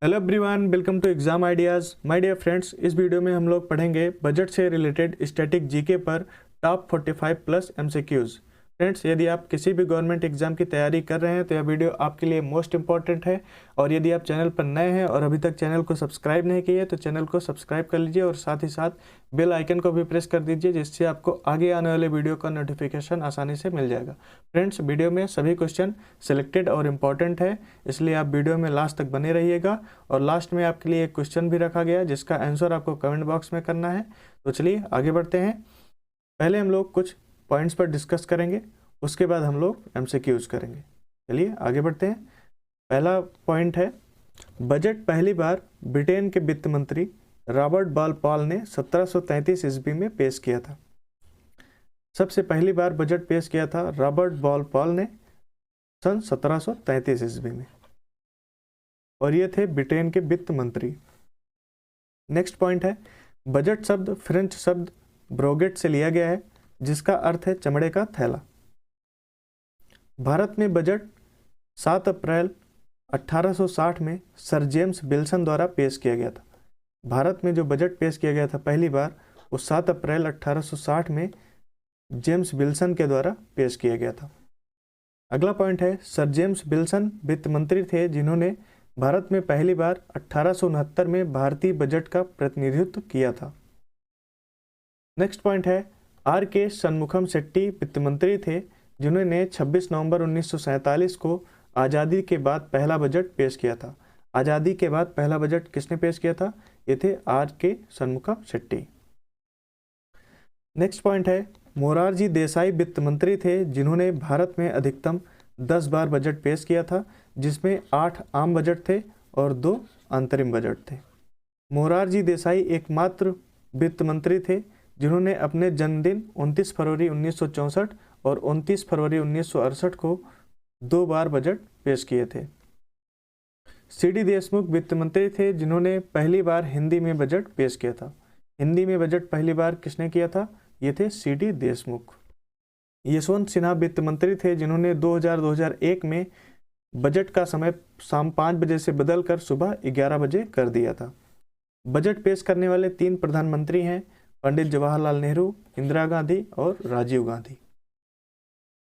Hello everyone, welcome to exam ideas. My dear friends, इस video में हम लोग पढ़ेंगे बजट से रिलेटेड स्टैटिक जीके पर टॉप 45 प्लस एमसीक्यूज़। फ्रेंड्स, यदि आप किसी भी गवर्नमेंट एग्जाम की तैयारी कर रहे हैं तो यह वीडियो आपके लिए मोस्ट इंपॉर्टेंट है। और यदि आप चैनल पर नए हैं और अभी तक चैनल को सब्सक्राइब नहीं किए तो चैनल को सब्सक्राइब कर लीजिए और साथ ही साथ बेल आइकन को भी प्रेस कर दीजिए, जिससे आपको आगे आने वाले वीडियो का नोटिफिकेशन आसानी से मिल जाएगा। फ्रेंड्स, वीडियो में सभी क्वेश्चन सिलेक्टेड और इम्पॉर्टेंट है, इसलिए आप वीडियो में लास्ट तक बने रहिएगा। और लास्ट में आपके लिए एक क्वेश्चन भी रखा गया है जिसका आंसर आपको कमेंट बॉक्स में करना है। तो चलिए आगे बढ़ते हैं। पहले हम लोग कुछ पॉइंट्स पर डिस्कस करेंगे, उसके बाद हम लोग एमसीक्यूज करेंगे। चलिए आगे बढ़ते हैं। पहला पॉइंट है, बजट पहली बार ब्रिटेन के वित्त मंत्री रॉबर्ट बाल-पॉल ने 1733 ईस्वी में पेश किया था। सबसे पहली बार बजट पेश किया था रॉबर्ट बाल-पॉल ने सन 1733 ईस्वी में, और ये थे ब्रिटेन के वित्त मंत्री। नेक्स्ट पॉइंट है, बजट शब्द फ्रेंच शब्द ब्रोगेट से लिया गया है, जिसका अर्थ है चमड़े का थैला। भारत में बजट 7 अप्रैल 1860 में सर जेम्स विल्सन द्वारा पेश किया गया था। भारत में जो बजट पेश किया गया था पहली बार, वो 7 अप्रैल 1860 में जेम्स विल्सन के द्वारा पेश किया गया था। अगला पॉइंट है, सर जेम्स विल्सन वित्त मंत्री थे जिन्होंने भारत में पहली बार 1869 में भारतीय बजट का प्रतिनिधित्व किया था। नेक्स्ट पॉइंट है, आर के शनमुखम शेट्टी वित्त मंत्री थे जिन्होंने 26 नवंबर 1947 को आज़ादी के बाद पहला बजट पेश किया था। आज़ादी के बाद पहला बजट किसने पेश किया था? ये थे आर के शनमुखम शेट्टी। नेक्स्ट पॉइंट है, मोरारजी देसाई वित्त मंत्री थे जिन्होंने भारत में अधिकतम 10 बार बजट पेश किया था, जिसमें 8 आम बजट थे और 2 अंतरिम बजट थे। मोरारजी देसाई एकमात्र वित्त मंत्री थे जिन्होंने अपने जन्मदिन 29 फरवरी 1964 और 29 फरवरी 1968 को 2 बार बजट पेश किए थे। सी.डी. देशमुख वित्त मंत्री थे जिन्होंने पहली बार हिंदी में बजट पेश किया था। हिंदी में बजट पहली बार किसने किया था? ये थे सी.डी. देशमुख। यशवंत सिन्हा वित्त मंत्री थे जिन्होंने 2000-2001 में बजट का समय शाम 5 बजे से बदलकर सुबह 11 बजे कर दिया था। बजट पेश करने वाले 3 प्रधानमंत्री हैं, पंडित जवाहरलाल नेहरू, इंदिरा गांधी और राजीव गांधी।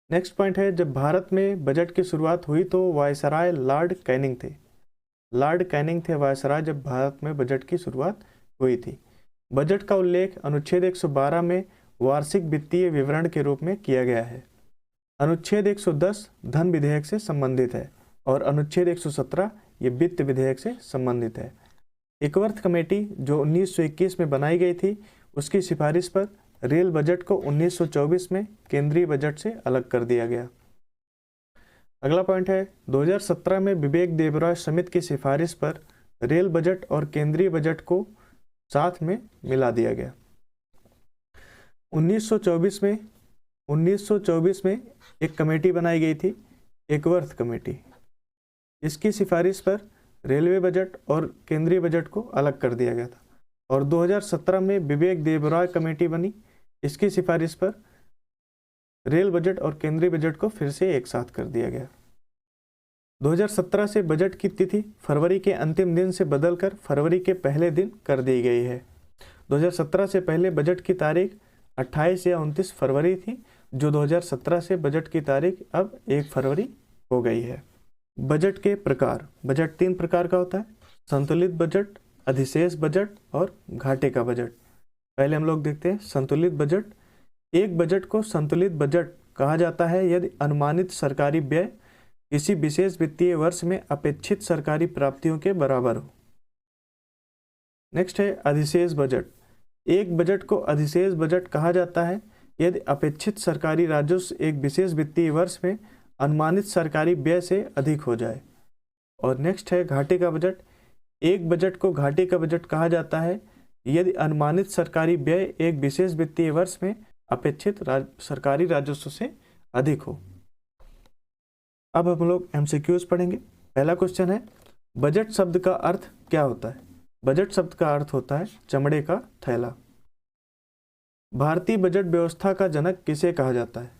नेक्स्ट पॉइंट है, जब भारत में बजट की शुरुआत हुई तो वायसराय लॉर्ड कैनिंग थे। लॉर्ड कैनिंग थे वायसराय जब भारत में बजट की शुरुआत हुई थी। बजट का उल्लेख अनुच्छेद 112 में वार्षिक वित्तीय विवरण के रूप में किया गया है। अनुच्छेद 110 धन विधेयक से संबंधित है और अनुच्छेद 117 ये वित्त विधेयक से संबंधित है। एकवर्थ कमेटी जो 1921 में बनाई गई थी, उसकी सिफारिश पर रेल बजट को 1924 में केंद्रीय बजट से अलग कर दिया गया। अगला पॉइंट है, 2017 में विवेक देबरॉय समिति की सिफारिश पर रेल बजट और केंद्रीय बजट को साथ में मिला दिया गया। 1924 में एक कमेटी बनाई गई थी, एकवर्थ कमेटी। इसकी सिफारिश पर रेलवे बजट और केंद्रीय बजट को अलग कर दिया गया था। और 2017 में विवेक देबरॉय कमेटी बनी, इसकी सिफारिश पर रेल बजट और केंद्रीय बजट को फिर से एक साथ कर दिया गया। 2017 से बजट की तिथि फरवरी के अंतिम दिन से बदलकर फरवरी के पहले दिन कर दी गई है। 2017 से पहले बजट की तारीख 28 या 29 फरवरी थी, जो 2017 से बजट की तारीख अब 1 फरवरी हो गई है। बजट के प्रकार, बजट 3 प्रकार का होता है, संतुलित बजट, अधिशेष बजट और घाटे का बजट। पहले हम लोग देखते हैं संतुलित बजट। एक बजट को संतुलित बजट कहा जाता है यदि अनुमानित सरकारी व्यय किसी विशेष वित्तीय वर्ष में अपेक्षित सरकारी प्राप्तियों के बराबर हो। नेक्स्ट है अधिशेष बजट। एक बजट को अधिशेष बजट कहा जाता है यदि अपेक्षित सरकारी राजस्व एक विशेष वित्तीय वर्ष में अनुमानित सरकारी व्यय से अधिक हो जाए। और नेक्स्ट है घाटे का बजट। एक बजट को घाटे का बजट कहा जाता है यदि अनुमानित सरकारी व्यय एक विशेष वित्तीय वर्ष में अपेक्षित सरकारी राजस्व से अधिक हो। अब हम लोग एमसीक्यूज पढ़ेंगे। पहला क्वेश्चन है, बजट शब्द का अर्थ क्या होता है? बजट शब्द का अर्थ होता है चमड़े का थैला। भारतीय बजट व्यवस्था का जनक किसे कहा जाता है?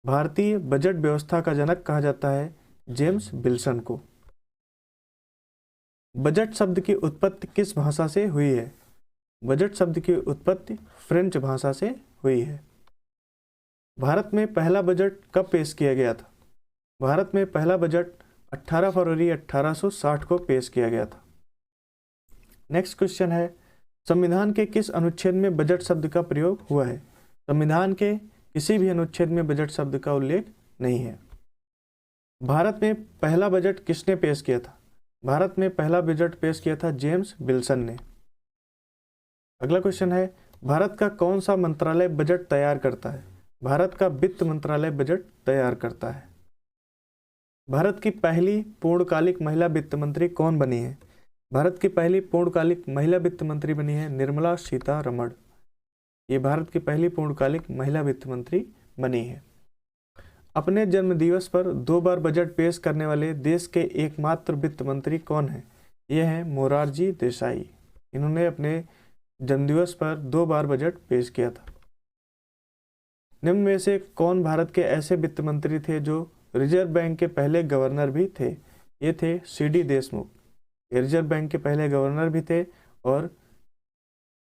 भारतीय बजट व्यवस्था का जनक कहा जाता है जेम्स विल्सन को। बजट शब्द की उत्पत्ति किस भाषा से हुई है? बजट शब्द की उत्पत्ति फ्रेंच भाषा से हुई है। भारत में पहला बजट कब पेश किया गया था? भारत में पहला बजट 18 फरवरी 1860 को पेश किया गया था। नेक्स्ट क्वेश्चन है, संविधान के किस अनुच्छेद में बजट शब्द का प्रयोग हुआ है? संविधान के किसी भी अनुच्छेद में बजट शब्द का उल्लेख नहीं है। भारत में पहला बजट किसने पेश किया था? भारत में पहला बजट पेश किया था जेम्स विल्सन ने। अगला क्वेश्चन है, भारत का कौन सा मंत्रालय बजट तैयार करता है? भारत का वित्त मंत्रालय बजट तैयार करता है। भारत की पहली पूर्णकालिक महिला वित्त मंत्री कौन बनी है? भारत की पहली पूर्णकालिक महिला वित्त मंत्री बनी है निर्मला सीतारमण। ये भारत की पहली पूर्णकालिक महिला वित्त मंत्री बनी है। अपने जन्मदिवस पर 2 बार बजट पेश करने वाले देश के एकमात्र वित्त मंत्री कौन है? ये हैं मोरारजी देसाई। इन्होंने अपने जन्मदिवस पर 2 बार बजट पेश किया था। निम्न में से कौन भारत के ऐसे वित्त मंत्री थे जो रिजर्व बैंक के पहले गवर्नर भी थे? ये थे सीडी देशमुख। ये रिजर्व बैंक के पहले गवर्नर भी थे और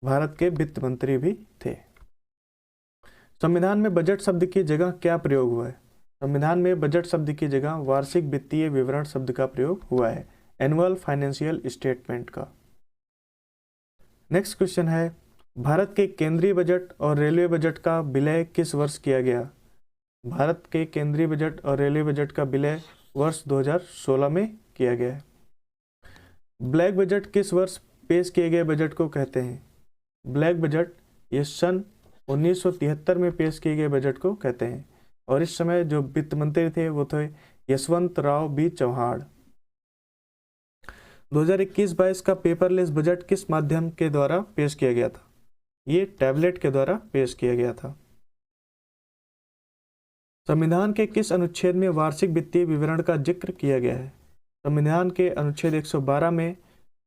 भारत के वित्त मंत्री भी थे। संविधान में बजट शब्द की जगह क्या प्रयोग हुआ है? संविधान में बजट शब्द की जगह वार्षिक वित्तीय विवरण शब्द का प्रयोग हुआ है, एनुअल फाइनेंशियल स्टेटमेंट का। नेक्स्ट क्वेश्चन है, भारत के केंद्रीय बजट और रेलवे बजट का विलय किस वर्ष किया गया? भारत के केंद्रीय बजट और रेलवे बजट का विलय वर्ष 2016 में किया गया है। ब्लैक बजट किस वर्ष पेश किए गए बजट को कहते हैं? ब्लैक बजट ये सन 1973 में पेश किए गए बजट को कहते हैं और इस समय जो वित्त मंत्री थे वो थे यशवंत राव बी चौहान। 2021-22 का पेपरलेस बजट किस माध्यम के द्वारा पेश किया गया था? ये टैबलेट के द्वारा पेश किया गया था। संविधान के किस अनुच्छेद में वार्षिक वित्तीय विवरण का जिक्र किया गया है? संविधान के अनुच्छेद 112 में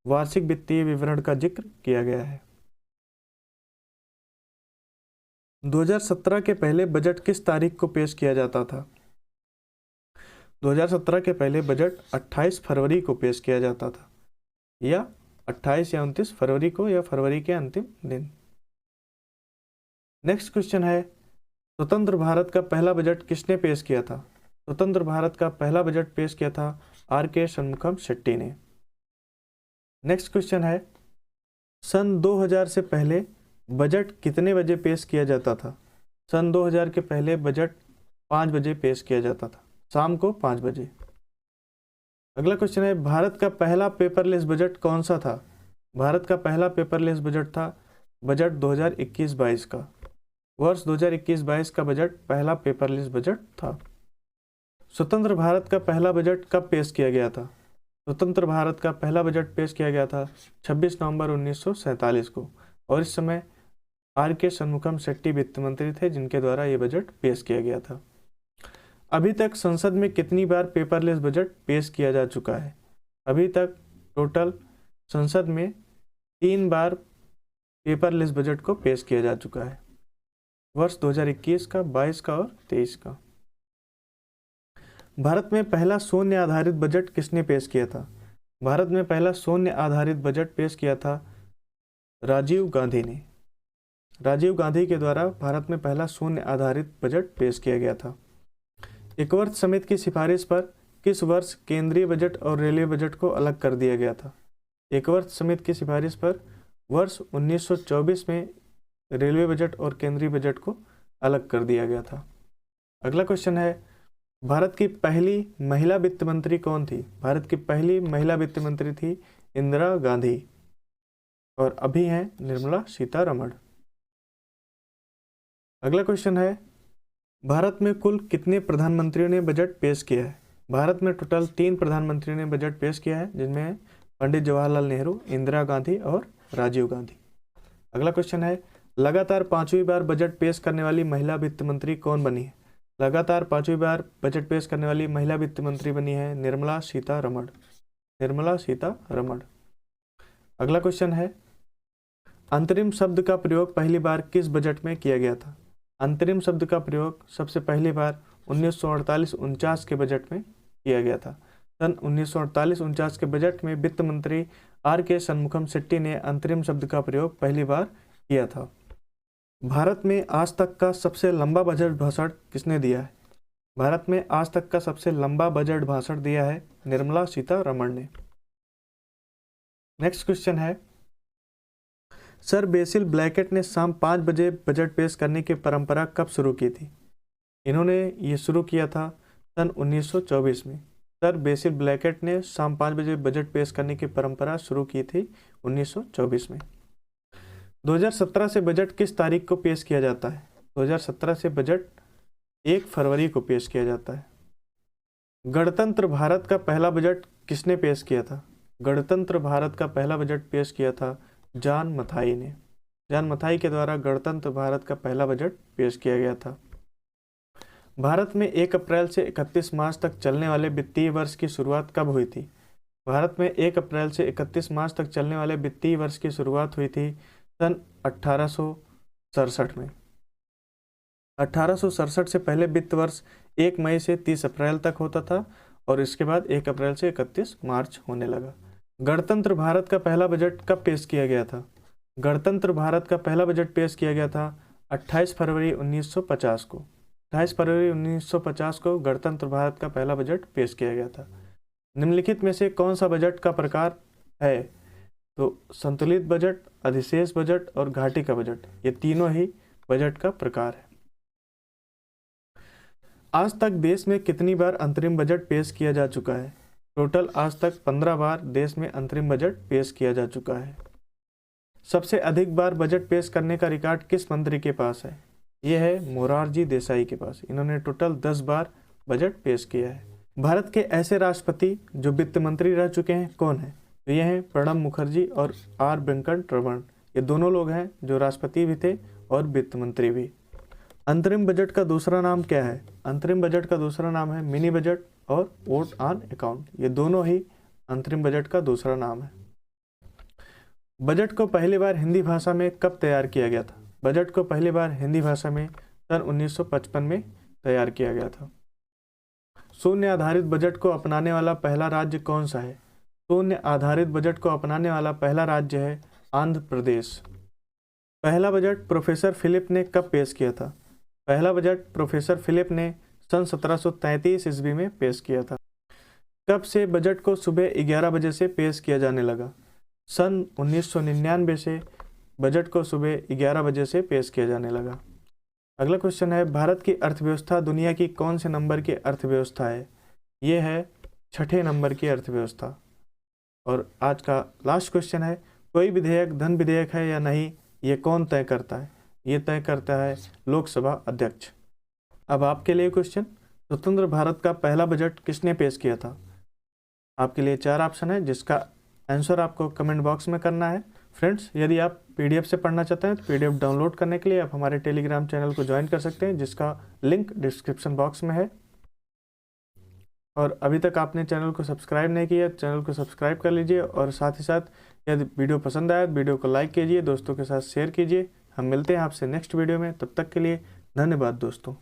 वार्षिक वित्तीय विवरण का जिक्र किया गया है। 2017 के पहले बजट किस तारीख को पेश किया जाता था? 2017 के पहले बजट 28 फरवरी को पेश किया जाता था, या 28 या 29 फरवरी को, या फरवरी के अंतिम दिन। नेक्स्ट क्वेश्चन है, स्वतंत्र भारत का पहला बजट किसने पेश किया था? स्वतंत्र भारत का पहला बजट पेश किया था आर.के. शनमुखम शेट्टी ने। नेक्स्ट क्वेश्चन है, सन 2000 से पहले बजट कितने बजे पेश किया जाता था? सन 2000 के पहले बजट 5 बजे पेश किया जाता था, शाम को 5 बजे। अगला क्वेश्चन है, भारत का पहला पेपरलेस बजट कौन सा था? भारत का पहला पेपरलेस बजट था बजट 2021-22 का। वर्ष 2021-22 का बजट पहला पेपरलेस बजट था। स्वतंत्र भारत का पहला बजट कब पेश किया गया था? स्वतंत्र भारत का पहला बजट पेश किया गया था 26 नवंबर 1947 को और इस समय आर.के. शनमुखम शेट्टी वित्त मंत्री थे जिनके द्वारा ये बजट पेश किया गया था। अभी तक संसद में कितनी बार पेपरलेस बजट पेश किया जा चुका है? अभी तक टोटल संसद में 3 बार पेपरलेस बजट को पेश किया जा चुका है, वर्ष 2021 का, 22 का और 23 का। भारत में पहला शून्य आधारित बजट किसने पेश किया था? भारत में पहला शून्य आधारित बजट पेश किया था राजीव गांधी ने। राजीव गांधी के द्वारा भारत में पहला शून्य आधारित बजट पेश किया गया था। एकवर्ष समिति की सिफारिश पर किस वर्ष केंद्रीय बजट और रेलवे बजट को अलग कर दिया गया था? एकवर्ष समिति की सिफारिश पर वर्ष 1924 में रेलवे बजट और केंद्रीय बजट को अलग कर दिया गया था। अगला क्वेश्चन है, भारत की पहली महिला वित्त मंत्री कौन थी? भारत की पहली महिला वित्त मंत्री थी इंदिरा गांधी और अभी हैं निर्मला सीतारमण। अगला क्वेश्चन है, भारत में कुल कितने प्रधानमंत्रियों ने बजट पेश किया है? भारत में टोटल 3 प्रधानमंत्रियों ने बजट पेश किया है, जिनमें पंडित जवाहरलाल नेहरू, इंदिरा गांधी और राजीव गांधी। अगला क्वेश्चन है, लगातार 5वीं बार बजट पेश करने वाली महिला वित्त मंत्री कौन बनी है? लगातार 5वीं बार बजट पेश करने वाली महिला वित्त मंत्री बनी है निर्मला सीतारमण। निर्मला सीतारमण। अगला क्वेश्चन है, अंतरिम शब्द का प्रयोग पहली बार किस बजट में किया गया था? अंतरिम शब्द का प्रयोग सबसे पहली बार 1948-49 के बजट में किया गया था। सन 1948-49 के बजट में वित्त मंत्री R.K. शनमुखम शेट्टी ने अंतरिम शब्द का प्रयोग पहली बार किया था। भारत में आज तक का सबसे लंबा बजट भाषण किसने दिया है? भारत में आज तक का सबसे लंबा बजट भाषण दिया है निर्मला सीतारमण ने। नेक्स्ट क्वेश्चन है, सर बेसिल ब्लैकेट ने शाम 5 बजे बजट पेश करने की परंपरा कब शुरू की थी? इन्होंने ये शुरू किया था सन 1924 में। सर बेसिल ब्लैकेट ने शाम 5 बजे बजट पेश करने की परंपरा शुरू की थी 1924 में। 2017 से बजट किस तारीख को पेश किया जाता है? 2017 से बजट 1 फरवरी को पेश किया जाता है। गणतंत्र भारत का पहला बजट किसने पेश किया था? गणतंत्र भारत का पहला बजट पेश किया था जॉन मथाई ने। जॉन मथाई के द्वारा गणतंत्र भारत का पहला बजट पेश किया गया था। भारत में 1 अप्रैल से 31 मार्च तक चलने वाले वित्तीय वर्ष की शुरुआत कब हुई थी? भारत में 1 अप्रैल से 31 मार्च तक चलने वाले वित्तीय वर्ष की शुरुआत हुई थी सन 1867 में। 1867 से पहले वित्त वर्ष 1 मई से 30 अप्रैल तक होता था और इसके बाद 1 अप्रैल से 31 मार्च होने लगा। गणतंत्र भारत का पहला बजट कब पेश किया गया था? गणतंत्र भारत का पहला बजट पेश किया गया था 28 फरवरी 1950 को। 28 फरवरी 1950 को गणतंत्र भारत का पहला बजट पेश किया गया था। निम्नलिखित में से कौन सा बजट का प्रकार है? तो संतुलित बजट, अधिशेष बजट और घाटी का बजट, ये तीनों ही बजट का प्रकार है। आज तक देश में कितनी बार अंतरिम बजट पेश किया जा चुका है? टोटल आज तक 15 बार देश में अंतरिम बजट पेश किया जा चुका है। सबसे अधिक बार बजट पेश करने का रिकॉर्ड किस मंत्री के पास है? ये है मोरारजी देसाई के पास। इन्होंने टोटल 10 बार बजट पेश किया है। भारत के ऐसे राष्ट्रपति जो वित्त मंत्री रह चुके हैं कौन है? तो ये हैं प्रणब मुखर्जी और R. वेंकटरमण। ये दोनों लोग हैं जो राष्ट्रपति भी थे और वित्त मंत्री भी। अंतरिम बजट का दूसरा नाम क्या है? अंतरिम बजट का दूसरा नाम है मिनी बजट और वोट ऑन अकाउंट। ये दोनों ही अंतरिम बजट का दूसरा नाम है। बजट को पहली बार हिंदी भाषा में कब तैयार किया गया था? बजट को पहली बार हिंदी भाषा में सन 1955 में तैयार किया गया था। शून्य आधारित बजट को अपनाने वाला पहला राज्य कौन सा है? शून्य आधारित बजट को अपनाने वाला पहला राज्य है आंध्र प्रदेश। पहला बजट प्रोफेसर फिलिप ने कब पेश किया था? पहला बजट प्रोफेसर फिलिप ने सन 1733 ईस्वी में पेश किया था। कब से बजट को सुबह 11 बजे से पेश किया जाने लगा? सन 1999 से बजट को सुबह 11 बजे से पेश किया जाने लगा। अगला क्वेश्चन है, भारत की अर्थव्यवस्था दुनिया की कौन से नंबर की अर्थव्यवस्था है? ये है 6ठे नंबर की अर्थव्यवस्था। और आज का लास्ट क्वेश्चन है, कोई विधेयक धन विधेयक है या नहीं, ये कौन तय करता है? ये तय करता है लोकसभा अध्यक्ष। अब आपके लिए क्वेश्चन, स्वतंत्र भारत का पहला बजट किसने पेश किया था? आपके लिए 4 ऑप्शन है जिसका आंसर आपको कमेंट बॉक्स में करना है। फ्रेंड्स, यदि आप PDF से पढ़ना चाहते हैं तो PDF डाउनलोड करने के लिए आप हमारे टेलीग्राम चैनल को ज्वाइन कर सकते हैं जिसका लिंक डिस्क्रिप्शन बॉक्स में है। और अभी तक आपने चैनल को सब्सक्राइब नहीं किया, चैनल को सब्सक्राइब कर लीजिए और साथ ही साथ यदि वीडियो पसंद आया तो वीडियो को लाइक कीजिए, दोस्तों के साथ शेयर कीजिए। हम मिलते हैं आपसे नेक्स्ट वीडियो में, तब तक के लिए धन्यवाद दोस्तों।